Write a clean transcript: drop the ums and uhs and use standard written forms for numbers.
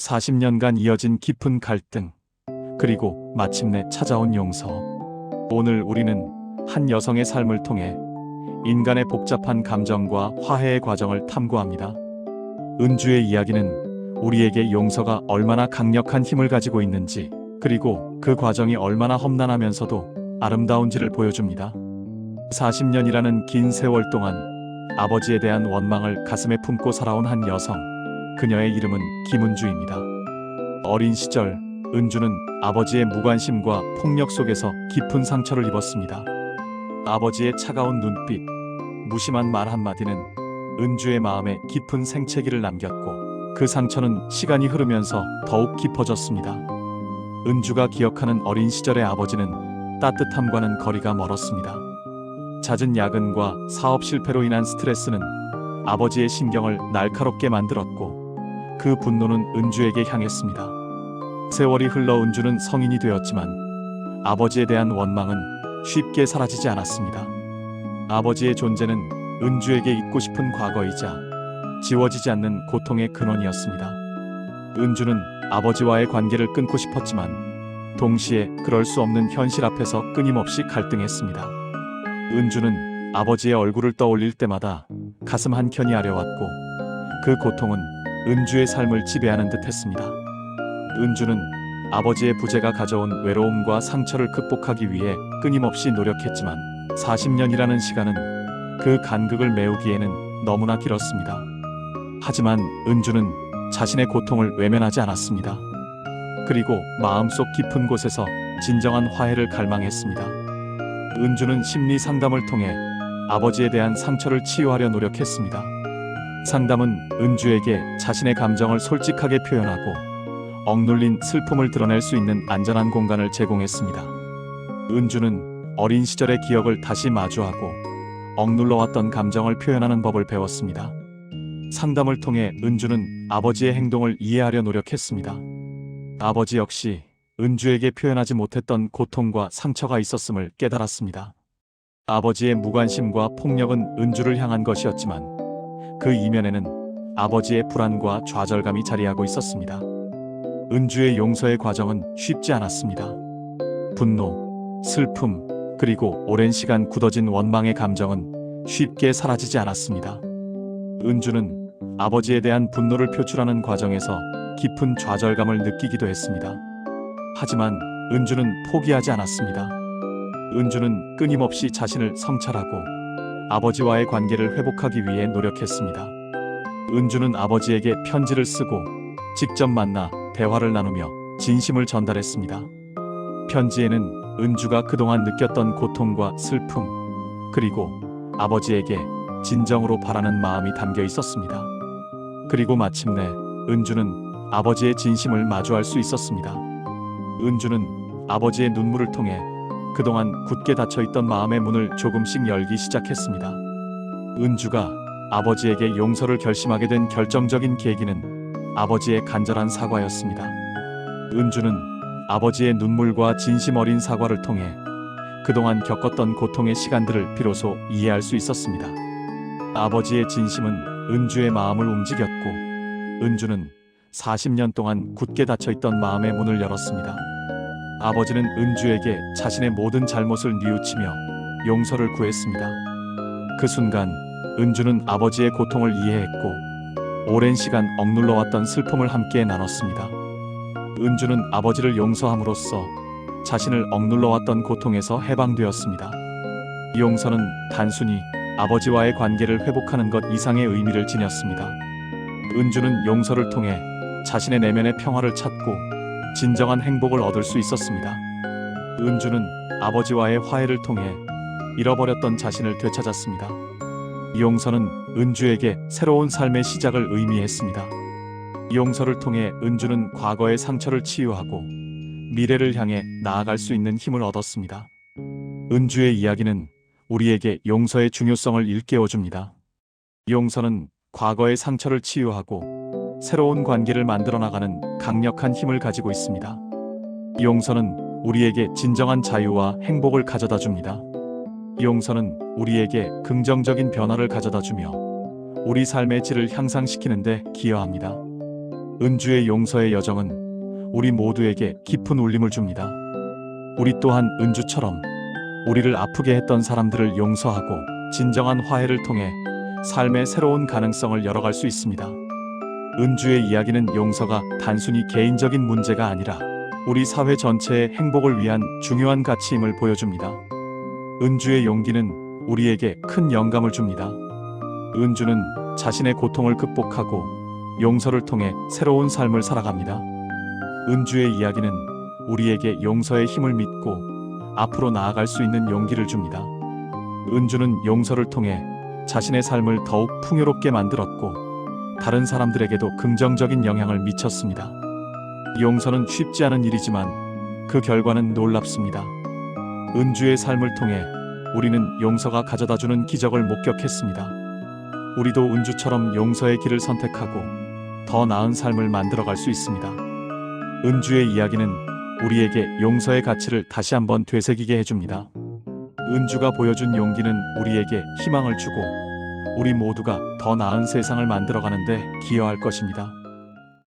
40년간 이어진 깊은 갈등, 그리고 마침내 찾아온 용서. 오늘 우리는 한 여성의 삶을 통해 인간의 복잡한 감정과 화해의 과정을 탐구합니다. 은주의 이야기는 우리에게 용서가 얼마나 강력한 힘을 가지고 있는지, 그리고 그 과정이 얼마나 험난하면서도 아름다운지를 보여줍니다. 40년이라는 긴 세월 동안 아버지에 대한 원망을 가슴에 품고 살아온 한 여성, 그녀의 이름은 김은주입니다. 어린 시절 은주는 아버지의 무관심과 폭력 속에서 깊은 상처를 입었습니다. 아버지의 차가운 눈빛, 무심한 말 한마디는 은주의 마음에 깊은 생채기를 남겼고, 그 상처는 시간이 흐르면서 더욱 깊어졌습니다. 은주가 기억하는 어린 시절의 아버지는 따뜻함과는 거리가 멀었습니다. 잦은 야근과 사업 실패로 인한 스트레스는 아버지의 신경을 날카롭게 만들었고, 그 분노는 은주에게 향했습니다. 세월이 흘러 은주는 성인이 되었지만 아버지에 대한 원망은 쉽게 사라지지 않았습니다. 아버지의 존재는 은주에게 잊고 싶은 과거이자 지워지지 않는 고통의 근원이었습니다. 은주는 아버지와의 관계를 끊고 싶었지만 동시에 그럴 수 없는 현실 앞에서 끊임없이 갈등했습니다. 은주는 아버지의 얼굴을 떠올릴 때마다 가슴 한켠이 아려왔고, 그 고통은 은주의 삶을 지배하는 듯 했습니다. 은주는 아버지의 부재가 가져온 외로움과 상처를 극복하기 위해 끊임없이 노력했지만 40년이라는 시간은 그 간극을 메우기에는 너무나 길었습니다. 하지만 은주는 자신의 고통을 외면하지 않았습니다. 그리고 마음속 깊은 곳에서 진정한 화해를 갈망했습니다. 은주는 심리 상담을 통해 아버지에 대한 상처를 치유하려 노력했습니다. 상담은 은주에게 자신의 감정을 솔직하게 표현하고 억눌린 슬픔을 드러낼 수 있는 안전한 공간을 제공했습니다. 은주는 어린 시절의 기억을 다시 마주하고 억눌러왔던 감정을 표현하는 법을 배웠습니다. 상담을 통해 은주는 아버지의 행동을 이해하려 노력했습니다. 아버지 역시 은주에게 표현하지 못했던 고통과 상처가 있었음을 깨달았습니다. 아버지의 무관심과 폭력은 은주를 향한 것이었지만 그 이면에는 아버지의 불안과 좌절감이 자리하고 있었습니다. 은주의 용서의 과정은 쉽지 않았습니다. 분노, 슬픔, 그리고 오랜 시간 굳어진 원망의 감정은 쉽게 사라지지 않았습니다. 은주는 아버지에 대한 분노를 표출하는 과정에서 깊은 좌절감을 느끼기도 했습니다. 하지만 은주는 포기하지 않았습니다. 은주는 끊임없이 자신을 성찰하고 아버지와의 관계를 회복하기 위해 노력했습니다. 은주는 아버지에게 편지를 쓰고 직접 만나 대화를 나누며 진심을 전달했습니다. 편지에는 은주가 그동안 느꼈던 고통과 슬픔, 그리고 아버지에게 진정으로 바라는 마음이 담겨 있었습니다. 그리고 마침내 은주는 아버지의 진심을 마주할 수 있었습니다. 은주는 아버지의 눈물을 통해 그동안 굳게 닫혀있던 마음의 문을 조금씩 열기 시작했습니다. 은주가 아버지에게 용서를 결심하게 된 결정적인 계기는 아버지의 간절한 사과였습니다. 은주는 아버지의 눈물과 진심 어린 사과를 통해 그동안 겪었던 고통의 시간들을 비로소 이해할 수 있었습니다. 아버지의 진심은 은주의 마음을 움직였고, 은주는 40년 동안 굳게 닫혀있던 마음의 문을 열었습니다. 아버지는 은주에게 자신의 모든 잘못을 뉘우치며 용서를 구했습니다. 그 순간 은주는 아버지의 고통을 이해했고, 오랜 시간 억눌러왔던 슬픔을 함께 나눴습니다. 은주는 아버지를 용서함으로써 자신을 억눌러왔던 고통에서 해방되었습니다. 이 용서는 단순히 아버지와의 관계를 회복하는 것 이상의 의미를 지녔습니다. 은주는 용서를 통해 자신의 내면의 평화를 찾고 진정한 행복을 얻을 수 있었습니다. 은주는 아버지와의 화해를 통해 잃어버렸던 자신을 되찾았습니다. 이 용서는 은주에게 새로운 삶의 시작을 의미했습니다. 이 용서를 통해 은주는 과거의 상처를 치유하고 미래를 향해 나아갈 수 있는 힘을 얻었습니다. 은주의 이야기는 우리에게 용서의 중요성을 일깨워줍니다. 용서는 과거의 상처를 치유하고 새로운 관계를 만들어 나가는 강력한 힘을 가지고 있습니다. 용서는 우리에게 진정한 자유와 행복을 가져다 줍니다. 용서는 우리에게 긍정적인 변화를 가져다 주며 우리 삶의 질을 향상시키는 데 기여합니다. 은주의 용서의 여정은 우리 모두에게 깊은 울림을 줍니다. 우리 또한 은주처럼 우리를 아프게 했던 사람들을 용서하고 진정한 화해를 통해 삶의 새로운 가능성을 열어갈 수 있습니다. 은주의 이야기는 용서가 단순히 개인적인 문제가 아니라 우리 사회 전체의 행복을 위한 중요한 가치임을 보여줍니다. 은주의 용기는 우리에게 큰 영감을 줍니다. 은주는 자신의 고통을 극복하고 용서를 통해 새로운 삶을 살아갑니다. 은주의 이야기는 우리에게 용서의 힘을 믿고 앞으로 나아갈 수 있는 용기를 줍니다. 은주는 용서를 통해 자신의 삶을 더욱 풍요롭게 만들었고 다른 사람들에게도 긍정적인 영향을 미쳤습니다. 용서는 쉽지 않은 일이지만 그 결과는 놀랍습니다. 은주의 삶을 통해 우리는 용서가 가져다주는 기적을 목격했습니다. 우리도 은주처럼 용서의 길을 선택하고 더 나은 삶을 만들어갈 수 있습니다. 은주의 이야기는 우리에게 용서의 가치를 다시 한번 되새기게 해줍니다. 은주가 보여준 용기는 우리에게 희망을 주고 우리 모두가 더 나은 세상을 만들어가는 데 기여할 것입니다.